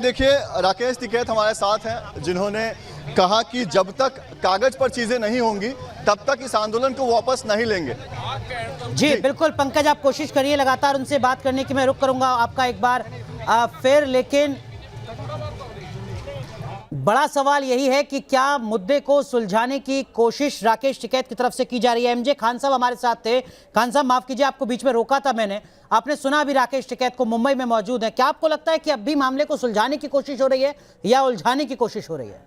देखिए, राकेश टिकैत हमारे साथ हैं जिन्होंने कहा कि जब तक कागज पर चीजें नहीं होंगी तब तक इस आंदोलन को वापस नहीं लेंगे। जी बिल्कुल पंकज, आप कोशिश करिए लगातार उनसे बात करने की। मैं रुक करूंगा आपका एक बार फिर, लेकिन बड़ा सवाल यही है कि क्या मुद्दे को सुलझाने की कोशिश राकेश टिकैत की तरफ से की जा रही है। एमजे खान साहब हमारे साथ थे। खान साहब माफ कीजिए, आपको बीच में रोका था मैंने। आपने सुना अभी राकेश टिकैत को, मुंबई में मौजूद है। क्या आपको लगता है कि अब भी मामले को सुलझाने की कोशिश हो रही है या उलझाने की कोशिश हो रही है?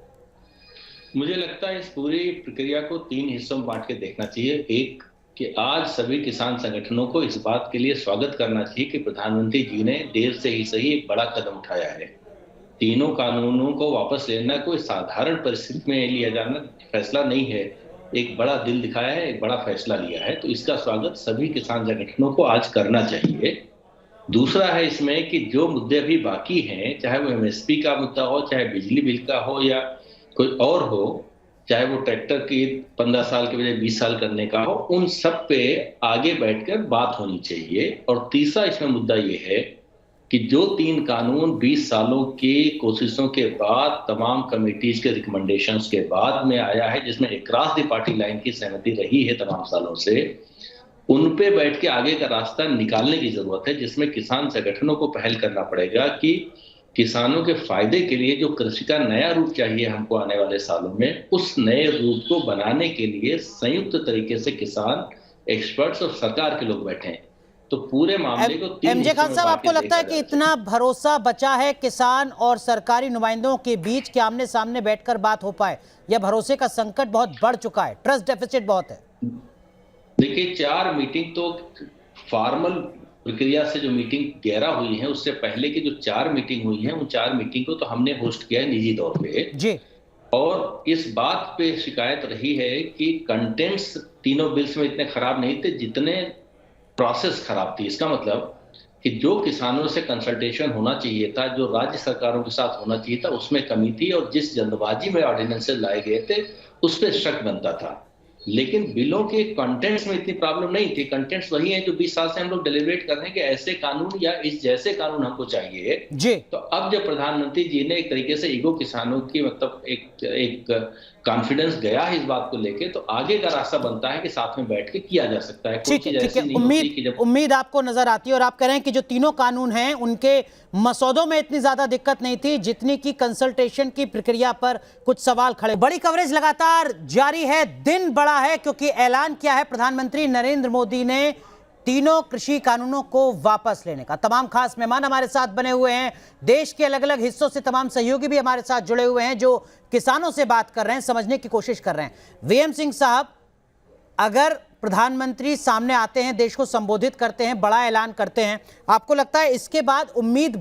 मुझे लगता है इस पूरी प्रक्रिया को 3 हिस्सों में बांट के देखना चाहिए। एक, कि आज सभी किसान संगठनों को इस बात के लिए स्वागत करना चाहिए कि प्रधानमंत्री जी ने देर से ही सही एक बड़ा कदम उठाया है। तीनों कानूनों को वापस लेना कोई साधारण परिस्थिति में लिया जाना फैसला नहीं है, एक बड़ा दिल दिखाया है, एक बड़ा फैसला लिया है, तो इसका स्वागत सभी किसान संगठनों को आज करना चाहिए। दूसरा है इसमें कि जो मुद्दे अभी बाकी हैं, चाहे वो एमएसपी का मुद्दा हो, चाहे बिजली बिल का हो या कोई और हो, चाहे वो ट्रैक्टर की 15 साल के बजाय 20 साल करने का हो, उन सब पे आगे बैठकर बात होनी चाहिए। और तीसरा इसमें मुद्दा ये है कि जो 3 कानून 20 सालों की कोशिशों के बाद, तमाम कमिटीज के रिकमेंडेशंस के बाद में आया है, जिसमें अक्रॉस द पार्टी लाइन की सहमति रही है तमाम सालों से, उन पे बैठ के आगे का रास्ता निकालने की जरूरत है, जिसमें किसान संगठनों को पहल करना पड़ेगा कि किसानों के फायदे के लिए जो कृषि का नया रूप चाहिए हमको आने वाले सालों में, उस नए रूप को बनाने के लिए संयुक्त तरीके से किसान, एक्सपर्ट्स और सरकार के लोग बैठे हैं। तो पूरे मामले को एमजे खान साहब, आपको लगता है कि इतना भरोसा बचा है किसान और सरकारी नुमाइंदों के बीच कि आमने सामने बैठकर बात हो पाए, या भरोसे का संकट बहुत बढ़ चुका है, ट्रस्ट डेफिसिट बहुत है? देखिए, 4 मीटिंग तो फॉर्मल प्रक्रिया से जो मीटिंग 11 हुई है, उससे पहले की जो 4 मीटिंग हुई है, उन 4 मीटिंग को तो हमने होस्ट किया है निजी तौर पे जी। और इस बात पे शिकायत रही है कि कंटेंट्स तीनों बिल्स में इतने खराब नहीं थे जितने प्रोसेस खराब थी। इसका मतलब कि जो किसानों से कंसल्टेशन होना चाहिए था, जो राज्य सरकारों के साथ होना चाहिए था, उसमें कमी थी और जिस जल्दबाजी में ऑर्डिनेंसेस लाए गए थे उस पर शक बनता था। लेकिन बिलों के कंटेंट्स में इतनी प्रॉब्लम नहीं थी। कंटेंट्स वही हैं जो 20 साल से हम लोग डिलीवरेट कर रहे हैं कि ऐसे कानून या इस जैसे कानून हमको चाहिए जी। तो अब जब प्रधानमंत्री जी ने एक तरीके से ईगो किसानों की मतलब एक कॉन्फिडेंस गया है इस बात को लेके, तो आगे का रास्ता बनता है कि साथ में बैठ के किया जा सकता है। ठीक है, उम्मीद आपको नजर आती है। और आप कह रहे हैं कि जो तीनों कानून हैं उनके मसौदों में इतनी ज्यादा दिक्कत नहीं थी जितनी की कंसल्टेशन की प्रक्रिया पर कुछ सवाल खड़े। बड़ी कवरेज लगातार जारी है, दिन बड़ा है क्योंकि ऐलान किया है प्रधानमंत्री नरेंद्र मोदी ने तीनों कृषि कानूनों को वापस लेने का। तमाम खास मेहमान हमारे साथ बने हुए हैं, देश के अलग अलग हिस्सों से तमाम सहयोगी भी हमारे साथ जुड़े हुए हैं जो किसानों से बात कर रहे हैं, समझने की कोशिश कर रहे हैं। वीएम सिंह साहब, अगर प्रधानमंत्री सामने आते हैं, देश को संबोधित करते हैं, बड़ा ऐलान करते हैं, आपको लगता है इसके बाद उम्मीद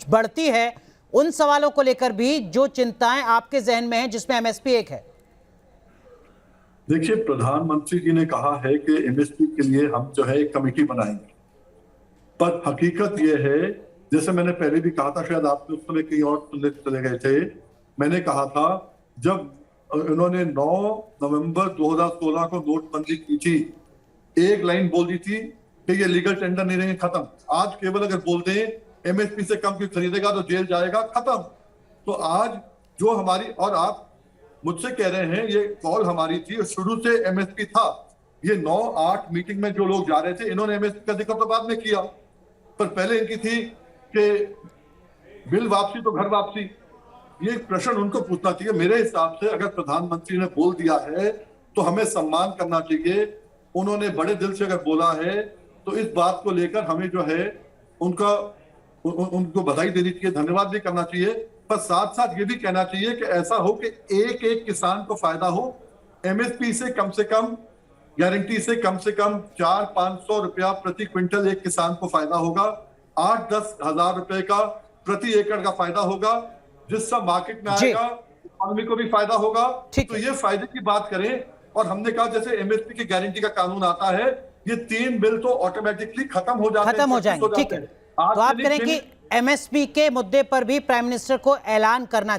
बढ़ती है उन सवालों को लेकर भी जो चिंताएं आपके जहन में हैं, जिसमें एमएसपी एक है? देखिए, प्रधानमंत्री जी ने कहा है कि एमएसपी के लिए हम जो है एक कमेटी बनाएंगे, पर हकीकत यह है, जैसे मैंने पहले भी कहा था, शायद आपने उस समय कहीं और सुनने चले गए थे, मैंने कहा था जब उन्होंने 9 नवंबर 2016 को नोटबंदी की थी, एक लाइन बोल दी थी कि ये लीगल टेंडर नहीं रहेंगे, खत्म। आज केवल अगर बोल दें एमएसपी से कम की खरीदेगा तो जेल जाएगा, खत्म। तो आज जो हमारी, और आप मुझसे कह रहे हैं ये कॉल हमारी थी, शुरू से एमएसपी था। ये 9-8 मीटिंग में जो लोग जा रहे थे, इन्होंने एमएसपी का जिक्र तो बाद में किया, पर पहले इनकी थी कि बिल वापसी तो घर वापसी। ये प्रश्न उनको पूछना चाहिए। मेरे हिसाब से अगर प्रधानमंत्री ने बोल दिया है तो हमें सम्मान करना चाहिए। उन्होंने बड़े दिल से अगर बोला है तो इस बात को लेकर हमें जो है उनको बधाई देनी चाहिए, धन्यवाद भी करना चाहिए, पर साथ साथ ये भी कहना चाहिए कि ऐसा हो कि एक एक किसान को फायदा हो। एमएसपी से कम गारंटी से कम 400-500 रुपया प्रति क्विंटल एक किसान को फायदा होगा, 8-10 हजार रुपए का प्रति एकड़ का फायदा होगा, जिससे मार्केट में आएगा, इकोनॉमी को भी फायदा होगा। तो ये फायदे की बात करें। और हमने कहा जैसे एमएसपी की गारंटी का कानून आता है, ये 3 बिल तो ऑटोमेटिकली खत्म हो जाएंगे। ठीक है, तो आप करें कि एमएसपी के मुद्दे पर भी प्राइम मिनिस्टर को ऐलान करना